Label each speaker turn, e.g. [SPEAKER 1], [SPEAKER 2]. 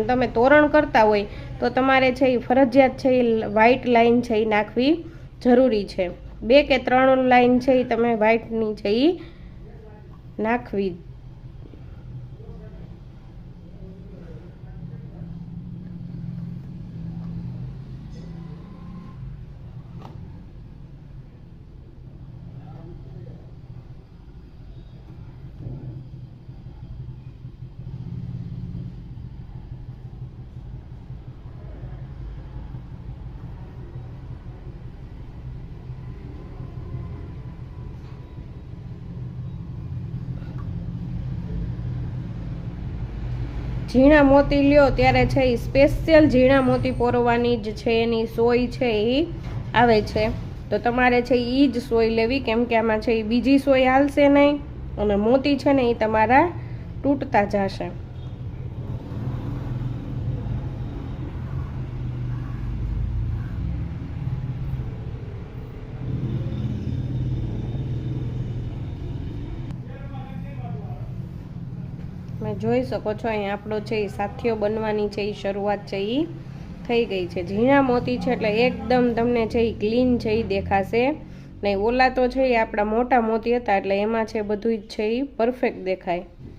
[SPEAKER 1] તમે તોરણ કરતા હોય તો તમારે છે એ ફરજિયાત છે એ વ્હાઈટ લાઈન છે એ નાખવી જરૂરી છે। 2 કે 3 લાઈન છે એ તમે વ્હાઈટની છે એ નાખવી। ઝીણા મોતી લ્યો ત્યારે છે એ સ્પેશિયલ ઝીણા મોતી પોરવાની જ છે એની સોય છે એ આવે છે। તો તમારે છે એ જ સોય લેવી, કેમ કે આમાં છે એ બીજી સોય હાલશે નહીં અને મોતી છે ને એ તમારા તૂટતા જશે। તમે જોઈ શકો છો અહીં આપણો છે એ સાથીઓ બનવાની છે એ શરૂઆત છે એ થઈ ગઈ છે। ઝીણા મોતી છે એટલે એકદમ તમને છે એ ક્લીન છે એ દેખાશે નહીં। ઓલા તો છે એ આપણા મોટા મોતી હતા એટલે એમાં છે બધું જ છે એ પરફેક્ટ દેખાય।